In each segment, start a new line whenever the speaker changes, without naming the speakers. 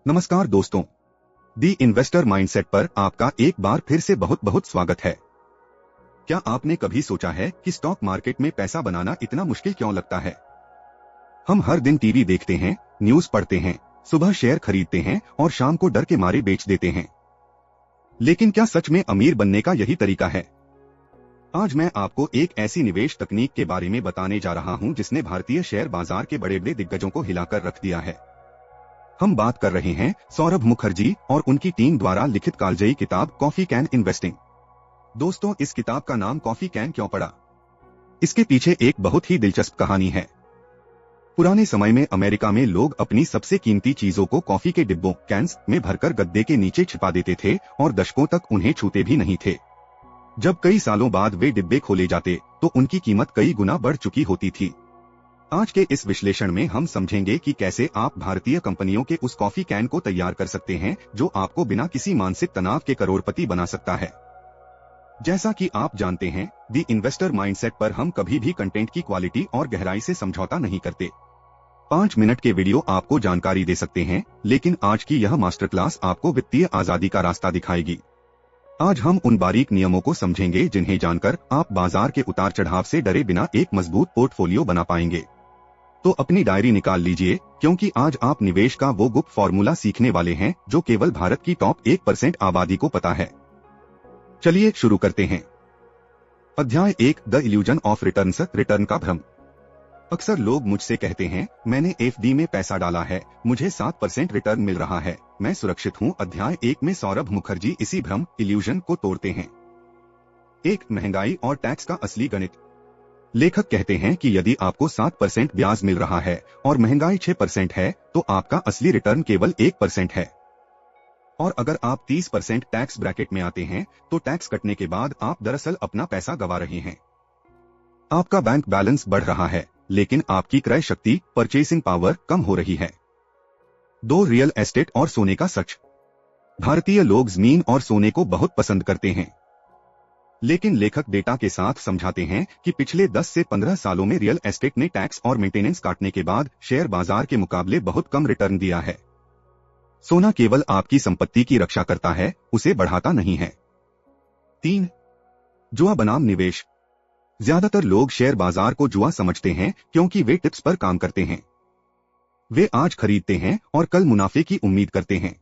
नमस्कार दोस्तों, दी investor mindset पर आपका एक बार फिर से बहुत बहुत स्वागत है। क्या आपने कभी सोचा है कि स्टॉक मार्केट में पैसा बनाना इतना मुश्किल क्यों लगता है? हम हर दिन टीवी देखते हैं, न्यूज पढ़ते हैं, सुबह शेयर खरीदते हैं और शाम को डर के मारे बेच देते हैं। लेकिन क्या सच में अमीर बनने का यही तरीका है? आज मैं आपको एक ऐसी निवेश तकनीक के बारे में बताने जा रहा हूं जिसने भारतीय शेयर बाजार के बड़े बड़े दिग्गजों को हिलाकर रख दिया है। हम बात कर रहे हैं सौरभ मुखर्जी और उनकी टीम द्वारा लिखित कालजयी किताब कॉफी कैन इन्वेस्टिंग। दोस्तों, इस किताब का नाम कॉफी कैन क्यों पड़ा? इसके पीछे एक बहुत ही दिलचस्प कहानी है। पुराने समय में अमेरिका में लोग अपनी सबसे कीमती चीजों को कॉफी के डिब्बों कैंस में भरकर गद्दे के नीचे छिपा देते थे और दशकों तक उन्हें छूते भी नहीं थे। जब कई सालों बाद वे डिब्बे खोले जाते तो उनकी कीमत कई गुना बढ़ चुकी होती थी। आज के इस विश्लेषण में हम समझेंगे कि कैसे आप भारतीय कंपनियों के उस कॉफी कैन को तैयार कर सकते हैं जो आपको बिना किसी मानसिक तनाव के करोड़पति बना सकता है। जैसा कि आप जानते हैं, दी इन्वेस्टर माइंडसेट पर हम कभी भी कंटेंट की क्वालिटी और गहराई से समझौता नहीं करते। 5 मिनट के वीडियो आपको जानकारी दे सकते हैं, लेकिन आज की यह मास्टर क्लास आपको वित्तीय आजादी का रास्ता दिखाएगी। आज हम उन बारीक नियमों को समझेंगे जिन्हें जानकर आप बाजार के उतार चढ़ाव से डरे बिना एक मजबूत पोर्टफोलियो बना पाएंगे। तो अपनी डायरी निकाल लीजिए, क्योंकि आज आप निवेश का वो गुप्त फॉर्मूला सीखने वाले हैं जो केवल भारत की टॉप 1% आबादी को पता है। चलिए शुरू करते हैं। अध्याय 1, the illusion of returns, return का भ्रम। अक्सर लोग मुझसे कहते हैं, मैंने एफडी में पैसा डाला है, मुझे 7% रिटर्न मिल रहा है, मैं सुरक्षित हूँ। अध्याय 1 में सौरभ मुखर्जी इसी भ्रम इल्यूजन को तोड़ते हैं। 1, महंगाई और टैक्स का असली गणित। लेखक कहते हैं कि यदि आपको 7% ब्याज मिल रहा है और महंगाई 6% है तो आपका असली रिटर्न केवल 1% है। और अगर आप 30% टैक्स ब्रैकेट में आते हैं तो टैक्स कटने के बाद आप दरअसल अपना पैसा गंवा रहे हैं। आपका बैंक बैलेंस बढ़ रहा है, लेकिन आपकी क्रय शक्ति, परचेसिंग पावर कम हो रही है। 2, रियल एस्टेट और सोने का सच। भारतीय लोग जमीन और सोने को बहुत पसंद करते हैं, लेकिन लेखक डेटा के साथ समझाते हैं कि पिछले 10 से 15 सालों में रियल एस्टेट ने टैक्स और मेंटेनेंस काटने के बाद शेयर बाजार के मुकाबले बहुत कम रिटर्न दिया है। सोना केवल आपकी संपत्ति की रक्षा करता है, उसे बढ़ाता नहीं है। 3, जुआ बनाम निवेश। ज्यादातर लोग शेयर बाजार को जुआ समझते हैं क्योंकि वे टिप्स पर काम करते हैं। वे आज खरीदते हैं और कल मुनाफे की उम्मीद करते हैं।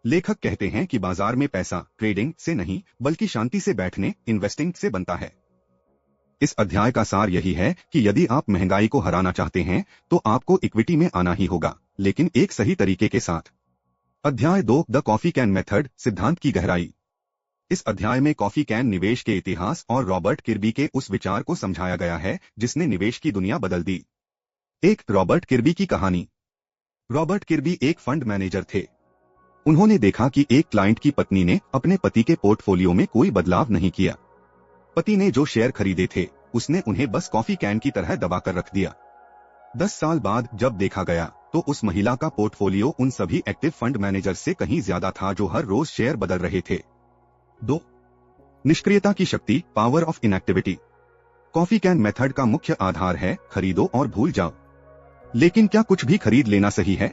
लेखक कहते हैं कि बाजार में पैसा ट्रेडिंग से नहीं बल्कि शांति से बैठने, इन्वेस्टिंग से बनता है। इस अध्याय का सार यही है कि यदि आप महंगाई को हराना चाहते हैं तो आपको इक्विटी में आना ही होगा, लेकिन एक सही तरीके के साथ। अध्याय 2, द कॉफी कैन मेथड, सिद्धांत की गहराई। इस अध्याय में कॉफी कैन निवेश के इतिहास और रॉबर्ट किर्बी के उस विचार को समझाया गया है जिसने निवेश की दुनिया बदल दी। 1, रॉबर्ट किर्बी की कहानी। रॉबर्ट किर्बी एक फंड मैनेजर थे। उन्होंने देखा कि एक क्लाइंट की पत्नी ने अपने पति के पोर्टफोलियो में कोई बदलाव नहीं किया। पति ने जो शेयर खरीदे थे उसने उन्हें बस कॉफी कैन की तरह दबाकर रख दिया। 10 साल बाद जब देखा गया तो उस महिला का पोर्टफोलियो उन सभी एक्टिव फंड मैनेजर से कहीं ज्यादा था जो हर रोज शेयर बदल रहे थे। 2, निष्क्रियता की शक्ति, power of inactivity. Coffee can method का मुख्य आधार है खरीदो और भूल जाओ। लेकिन क्या कुछ भी खरीद लेना सही है?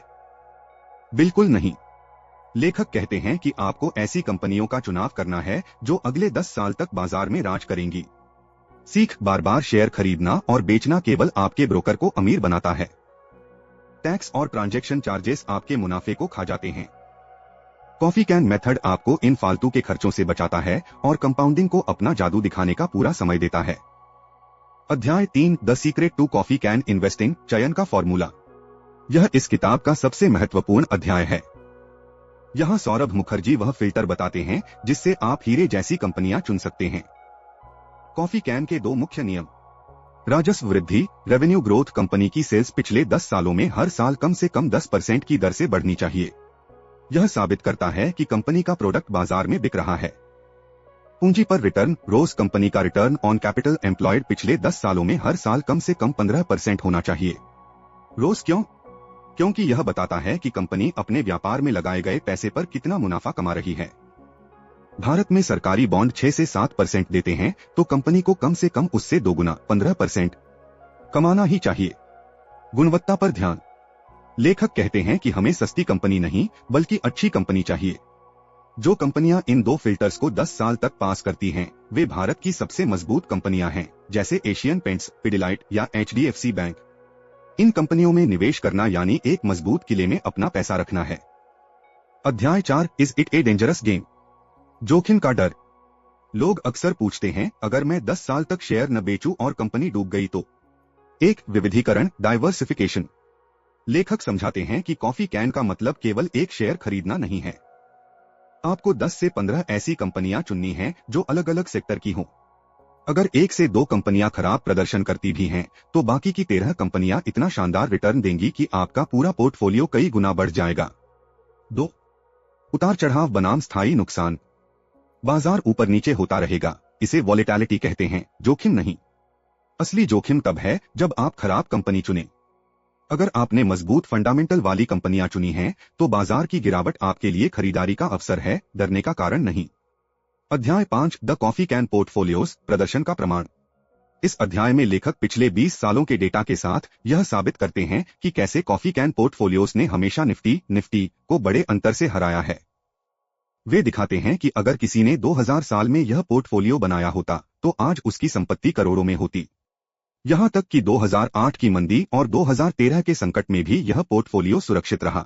बिल्कुल नहीं। लेखक कहते हैं कि आपको ऐसी कंपनियों का चुनाव करना है जो अगले 10 साल तक बाजार में राज करेंगी। सीख, बार बार शेयर खरीदना और बेचना केवल आपके ब्रोकर को अमीर बनाता है। टैक्स और ट्रांजैक्शन चार्जेस आपके मुनाफे को खा जाते हैं। कॉफी कैन मेथड आपको इन फालतू के खर्चों से बचाता है और कंपाउंडिंग को अपना जादू दिखाने का पूरा समय देता है। अध्याय 3, the secret to coffee can investing, चयन का फॉर्मूला। यह इस किताब का सबसे महत्वपूर्ण अध्याय है। यहाँ सौरभ मुखर्जी वह फिल्टर बताते हैं जिससे आप हीरे जैसी कंपनियां चुन सकते हैं। कॉफी कैन के 2 मुख्य नियम। राजस्व वृद्धि, रेवेन्यू ग्रोथ। कंपनी की सेल्स पिछले 10 सालों में हर साल कम से कम 10% की दर से बढ़नी चाहिए। यह साबित करता है कि कंपनी का प्रोडक्ट बाजार में बिक रहा है। पूंजी पर रिटर्न, रोज। कंपनी का रिटर्न ऑन कैपिटल एम्प्लॉयड पिछले 10 सालों में हर साल कम से कम 15% होना चाहिए। रोज क्यों? क्योंकि यह बताता है कि कंपनी अपने व्यापार में लगाए गए पैसे पर कितना मुनाफा कमा रही है। भारत में सरकारी बॉन्ड 6 से 7% देते हैं तो कंपनी को कम से कम उससे 2 गुना 15% कमाना ही चाहिए। गुणवत्ता पर ध्यान। लेखक कहते हैं कि हमें सस्ती कंपनी नहीं बल्कि अच्छी कंपनी चाहिए। जो कंपनियां इन दो फिल्टर्स को 10 साल तक पास करती हैं, वे भारत की सबसे मजबूत कंपनियां हैं, जैसे एशियन पेंट्स, पिडिलाइट या HDFC बैंक। इन कंपनियों में निवेश करना यानी एक मजबूत किले में अपना पैसा रखना है। अध्याय 4, is it a dangerous game? जोखिम का डर। लोग अक्सर पूछते हैं, अगर मैं 10 साल तक शेयर न बेचूं और कंपनी डूब गई तो? एक विविधीकरण, डाइवर्सिफिकेशन। लेखक समझाते हैं कि कॉफी कैन का मतलब केवल एक शेयर खरीदना नहीं है। आपको 10 से 15 ऐसी कंपनियां चुननी हैं जो अलग अलग सेक्टर की हों। अगर 1 से 2 कंपनियां खराब प्रदर्शन करती भी हैं, तो बाकी की 13 कंपनियां इतना शानदार रिटर्न देंगी कि आपका पूरा पोर्टफोलियो कई गुना बढ़ जाएगा। 2. उतार चढ़ाव बनाम स्थायी नुकसान। बाजार ऊपर नीचे होता रहेगा, इसे वॉलेटिलिटी कहते हैं, जोखिम नहीं। असली जोखिम तब है जब आप खराब कंपनी चुनें। अगर आपने मजबूत फंडामेंटल वाली कंपनियां चुनी हैं, तो बाजार की गिरावट आपके लिए खरीदारी का अवसर है, डरने का कारण नहीं। अध्याय 5, द कॉफी कैन पोर्टफोलियोज, प्रदर्शन का प्रमाण। इस अध्याय में लेखक पिछले 20 सालों के डेटा के साथ यह साबित करते हैं कि कैसे कॉफी कैन पोर्टफोलियोज ने हमेशा निफ्टी को बड़े अंतर से हराया है। वे दिखाते हैं कि अगर किसी ने 2000 साल में यह पोर्टफोलियो बनाया होता, तो आज उसकी संपत्ति करोड़ों में होती। यहां तक कि 2008 की मंदी और 2013 के संकट में भी यह पोर्टफोलियो सुरक्षित रहा।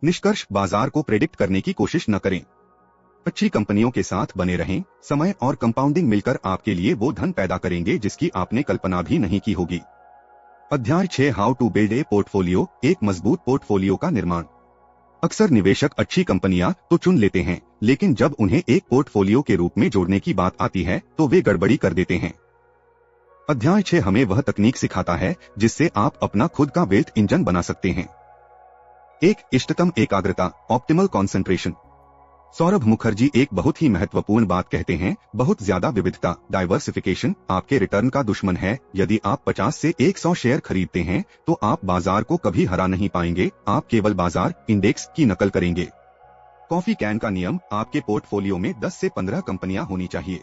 निष्कर्ष, बाजार को प्रेडिक्ट करने की कोशिश न करें। अच्छी कंपनियों के साथ बने रहें, समय और कंपाउंडिंग मिलकर आपके लिए वो धन पैदा करेंगे जिसकी आपने कल्पना भी नहीं की होगी। अध्याय 6, how to build a portfolio, एक मजबूत पोर्टफोलियो का निर्माण। अक्सर निवेशक अच्छी कंपनियां तो चुन लेते हैं, लेकिन जब उन्हें एक पोर्टफोलियो के रूप में जोड़ने की बात आती है तो वे गड़बड़ी कर देते हैं। अध्याय 6 हमें वह तकनीक सिखाता है जिससे आप अपना खुद का वेल्थ इंजन बना सकते हैं। 1. इष्टतम एकाग्रता, ऑप्टिमल कॉन्सेंट्रेशन। सौरभ मुखर्जी एक बहुत ही महत्वपूर्ण बात कहते हैं, बहुत ज्यादा विविधता, डाइवर्सिफिकेशन, आपके रिटर्न का दुश्मन है। यदि आप 50 से 100 शेयर खरीदते हैं, तो आप बाजार को कभी हरा नहीं पाएंगे, आप केवल बाजार इंडेक्स की नकल करेंगे। कॉफी कैन का नियम, आपके पोर्टफोलियो में 10 से 15 कंपनियां होनी चाहिए।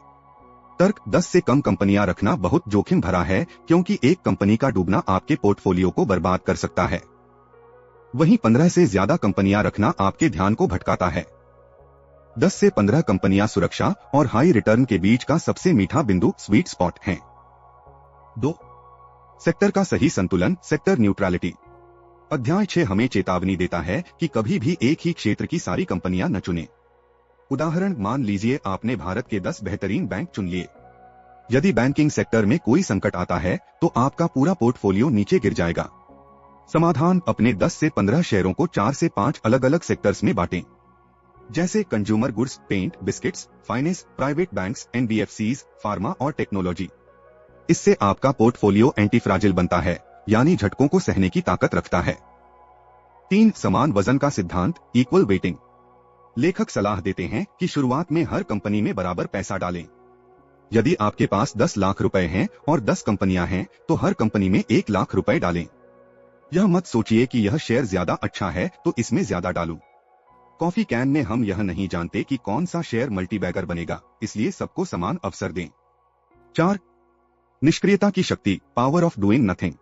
तर्क, 10 से कम कंपनियां रखना बहुत जोखिम भरा है, क्योंकि एक कंपनी का डूबना आपके पोर्टफोलियो को बर्बाद कर सकता है। वहीं 15 से ज्यादा कंपनियां रखना आपके ध्यान को भटकाता है। 10 से 15 कंपनियां सुरक्षा और हाई रिटर्न के बीच का सबसे मीठा बिंदु, स्वीट स्पॉट हैं। 2. सेक्टर का सही संतुलन, सेक्टर न्यूट्रलिटी। अध्याय 6 हमें चेतावनी देता है कि कभी भी एक ही क्षेत्र की सारी कंपनियां न चुनें। उदाहरण, मान लीजिए आपने भारत के 10 बेहतरीन बैंक चुन लिए। यदि बैंकिंग सेक्टर में कोई संकट आता है, तो आपका पूरा पोर्टफोलियो नीचे गिर जाएगा। समाधान, अपने 10 से 15 शेयरों को 4 से 5 अलग अलग सेक्टर्स में बांटें, जैसे consumer goods, paint, biscuits, finance, private banks, NBFCs, pharma और टेक्नोलॉजी। इससे आपका पोर्टफोलियो एंटी फ्राजिल बनता है, यानी झटकों को सहने की ताकत रखता है। 3. समान वजन का सिद्धांत, इक्वल वेटिंग। लेखक सलाह देते हैं कि शुरुआत में हर कंपनी में बराबर पैसा डालें। यदि आपके पास 10 लाख रुपए हैं और 10 कंपनियां हैं, तो हर कंपनी में 1 लाख रुपए डालें। यह मत सोचिए कि यह शेयर ज्यादा अच्छा है तो इसमें ज्यादा डालूं। कॉफी कैन में हम यह नहीं जानते कि कौन सा शेयर मल्टीबैगर बनेगा, इसलिए सबको समान अवसर दें। 4. निष्क्रियता की शक्ति, power of doing nothing.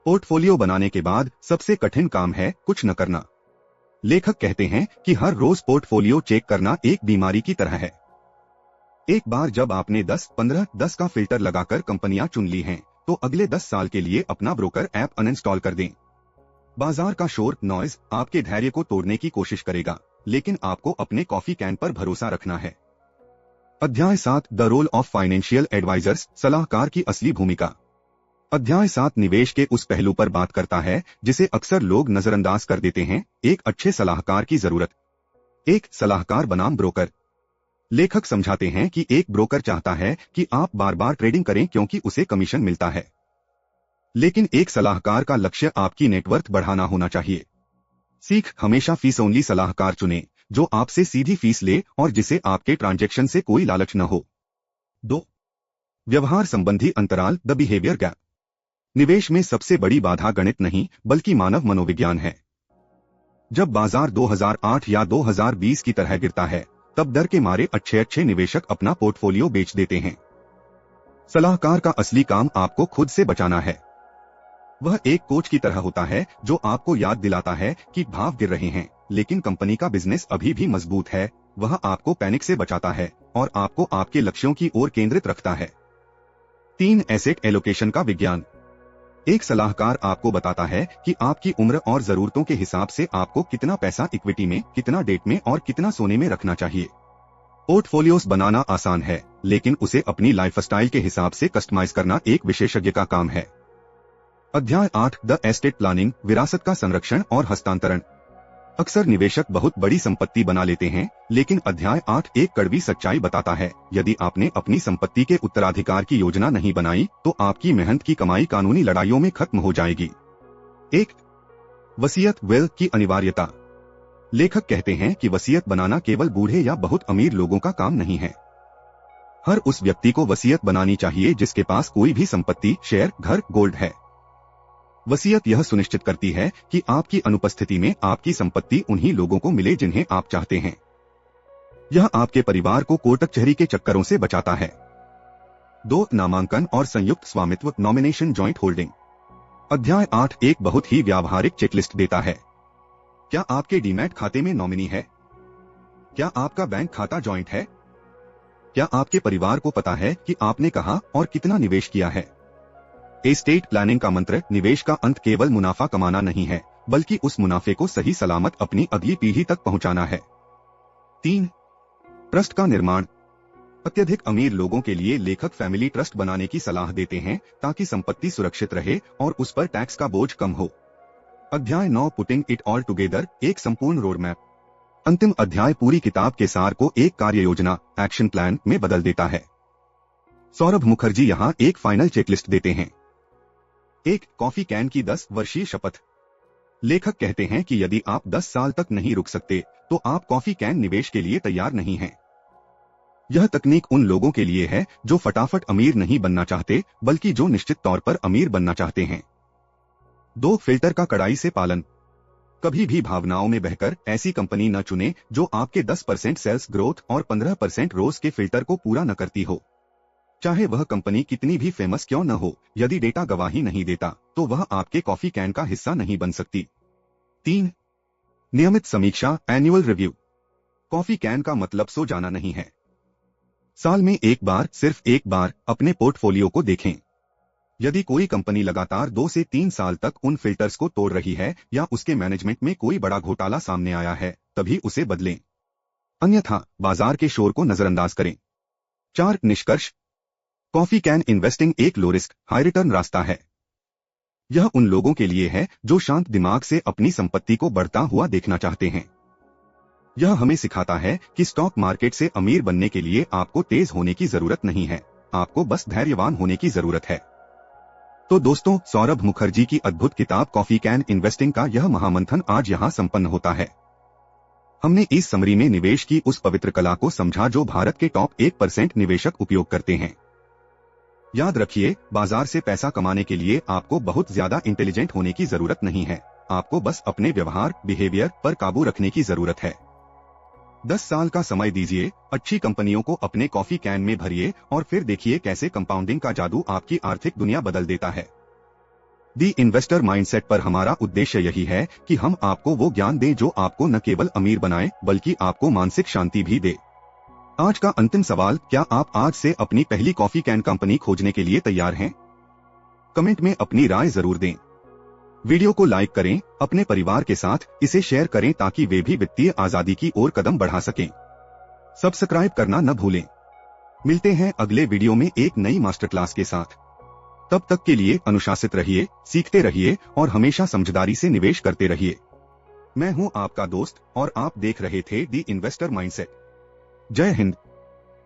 Portfolio बनाने के बाद सबसे कठिन काम है कुछ न करना। लेखक कहते हैं कि हर रोज पोर्टफोलियो चेक करना एक बीमारी की तरह है। एक बार जब आपने 10 का फिल्टर लगाकर कंपनियां चुन ली हैं, तो अगले 10 साल के लिए अपना ब्रोकर ऐप अनइंस्टॉल कर दें। बाजार का शोर, नॉइज आपके धैर्य को तोड़ने की कोशिश करेगा, लेकिन आपको अपने कॉफी कैन पर भरोसा रखना है। अध्याय 7, the role of financial advisers, सलाहकार की असली भूमिका। अध्याय 7 निवेश के उस पहलू पर बात करता है जिसे अक्सर लोग नजरअंदाज कर देते हैं, एक अच्छे सलाहकार की जरूरत। एक सलाहकार बनाम ब्रोकर। लेखक समझाते हैं कि एक ब्रोकर चाहता है कि आप बार बार ट्रेडिंग करें क्योंकि उसे कमीशन मिलता है, लेकिन एक सलाहकार का लक्ष्य आपकी नेटवर्थ बढ़ाना होना चाहिए। सीख, हमेशा फीस ओनली सलाहकार चुनें, जो आपसे सीधी फीस ले और जिसे आपके ट्रांजैक्शन से कोई लालच न हो। 2. व्यवहार संबंधी अंतराल, द बिहेवियर गैप। निवेश में सबसे बड़ी बाधा गणित नहीं बल्कि मानव मनोविज्ञान है। जब बाजार 2008 या 2020 की तरह गिरता है, तब डर के मारे अच्छे निवेशक अपना पोर्टफोलियो बेच देते हैं। सलाहकार का असली काम आपको खुद से बचाना है। वह एक कोच की तरह होता है जो आपको याद दिलाता है कि भाव गिर रहे हैं, लेकिन कंपनी का बिजनेस अभी भी मजबूत है। वह आपको पैनिक से बचाता है और आपको आपके लक्ष्यों की ओर केंद्रित रखता है। 3. एसेट एलोकेशन का विज्ञान। एक सलाहकार आपको बताता है कि आपकी उम्र और जरूरतों के हिसाब से आपको कितना पैसा इक्विटी में, कितना डेट में और कितना सोने में रखना चाहिए। पोर्टफोलियोस बनाना आसान है, लेकिन उसे अपनी लाइफस्टाइल के हिसाब से कस्टमाइज करना एक विशेषज्ञ का काम है। अध्याय 8 द एस्टेट प्लानिंग, विरासत का संरक्षण और हस्तांतरण। अक्सर निवेशक बहुत बड़ी संपत्ति बना लेते हैं, लेकिन अध्याय 8 एक कड़वी सच्चाई बताता है। यदि आपने अपनी संपत्ति के उत्तराधिकार की योजना नहीं बनाई, तो आपकी मेहनत की कमाई कानूनी लड़ाइयों में खत्म हो जाएगी। 1. वसीयत विल की अनिवार्यता। लेखक कहते हैं कि वसीयत बनाना केवल बूढ़े या बहुत अमीर लोगों का काम नहीं है। हर उस व्यक्ति को वसीयत बनानी चाहिए जिसके पास कोई भी संपत्ति, शेयर, घर, गोल्ड है। वसीयत यह सुनिश्चित करती है कि आपकी अनुपस्थिति में आपकी संपत्ति उन्हीं लोगों को मिले जिन्हें आप चाहते हैं। यह आपके परिवार को कोर्ट कचहरी के चक्करों से बचाता है। 2. नामांकन और संयुक्त स्वामित्व, नॉमिनेशन जॉइंट होल्डिंग। अध्याय 8 एक बहुत ही व्यावहारिक चेकलिस्ट देता है। क्या आपके डीमैट खाते में नॉमिनी है? क्या आपका बैंक खाता जॉइंट है? क्या आपके परिवार को पता है कि आपने कहां और कितना निवेश किया है? एस्टेट प्लानिंग का मंत्र निवेश का अंत केवल मुनाफा कमाना नहीं है, बल्कि उस मुनाफे को सही सलामत अपनी अगली पीढ़ी तक पहुंचाना है। 3. ट्रस्ट का निर्माण। अत्यधिक अमीर लोगों के लिए लेखक फैमिली ट्रस्ट बनाने की सलाह देते हैं ताकि संपत्ति सुरक्षित रहे और उस पर टैक्स का बोझ कम हो। अध्याय 9 पुटिंग इट ऑल टुगेदर, एक संपूर्ण रोड मैप। अंतिम अध्याय पूरी किताब के सार को एक कार्य योजना, एक्शन प्लान में बदल देता है। सौरभ मुखर्जी यहाँ एक फाइनल चेकलिस्ट देते हैं। 1. कॉफी कैन की 10 वर्षीय शपथ। लेखक कहते हैं कि यदि आप 10 साल तक नहीं रुक सकते, तो आप कॉफी कैन निवेश के लिए तैयार नहीं हैं। यह तकनीक उन लोगों के लिए है जो फटाफट अमीर नहीं बनना चाहते, बल्कि जो निश्चित तौर पर अमीर बनना चाहते हैं। 2. फिल्टर का कड़ाई से पालन। कभी भी भावनाओं में बहकर ऐसी कंपनी न चुनें जो आपके 10% सेल्स ग्रोथ और 15% रोज के फिल्टर को पूरा न करती हो। चाहे वह कंपनी कितनी भी फेमस क्यों न हो, यदि डेटा गवाही नहीं देता, तो वह आपके कॉफी कैन का हिस्सा नहीं बन सकती। 3. नियमित समीक्षा, एनुअल रिव्यू। कॉफी कैन का मतलब सो जाना नहीं है। साल में एक बार, सिर्फ एक बार अपने पोर्टफोलियो को देखें। यदि कोई कंपनी लगातार 2 से 3 साल तक उन फिल्टर्स को तोड़ रही है या उसके मैनेजमेंट में कोई बड़ा घोटाला सामने आया है, तभी उसे बदलें। अन्यथा बाजार के शोर को नजरअंदाज करें। 4. निष्कर्ष। कॉफी कैन इन्वेस्टिंग एक लो रिस्क, हाई रिटर्न रास्ता है। यह उन लोगों के लिए है जो शांत दिमाग से अपनी संपत्ति को बढ़ता हुआ देखना चाहते हैं। यह हमें सिखाता है कि स्टॉक मार्केट से अमीर बनने के लिए आपको तेज होने की जरूरत नहीं है, आपको बस धैर्यवान होने की जरूरत है। तो दोस्तों, सौरभ मुखर्जी की अद्भुत किताब कॉफी कैन इन्वेस्टिंग का यह महामंथन आज यहाँ संपन्न होता है। हमने इस समरी में निवेश की उस पवित्र कला को समझा जो भारत के टॉप 1% निवेशक उपयोग करते हैं। याद रखिए, बाजार से पैसा कमाने के लिए आपको बहुत ज्यादा इंटेलिजेंट होने की जरूरत नहीं है, आपको बस अपने व्यवहार, बिहेवियर पर काबू रखने की जरूरत है। 10 साल का समय दीजिए, अच्छी कंपनियों को अपने कॉफी कैन में भरिए और फिर देखिए कैसे कंपाउंडिंग का जादू आपकी आर्थिक दुनिया बदल देता है। दी इन्वेस्टर माइंडसेट पर हमारा उद्देश्य यही है कि हम आपको वो ज्ञान दें जो आपको न केवल अमीर बनाए, बल्कि आपको मानसिक शांति भी दे। आज का अंतिम सवाल, क्या आप आज से अपनी पहली कॉफी कैन कंपनी खोजने के लिए तैयार हैं? कमेंट में अपनी राय जरूर दें। वीडियो को लाइक करें, अपने परिवार के साथ इसे शेयर करें ताकि वे भी वित्तीय आजादी की ओर कदम बढ़ा सकें। सब्सक्राइब करना न भूलें। मिलते हैं अगले वीडियो में एक नई मास्टर क्लास के साथ। तब तक के लिए अनुशासित रहिए, सीखते रहिए और हमेशा समझदारी से निवेश करते रहिए। मैं हूं आपका दोस्त और आप देख रहे थे दी इन्वेस्टर माइंडसेट। जय हिंद।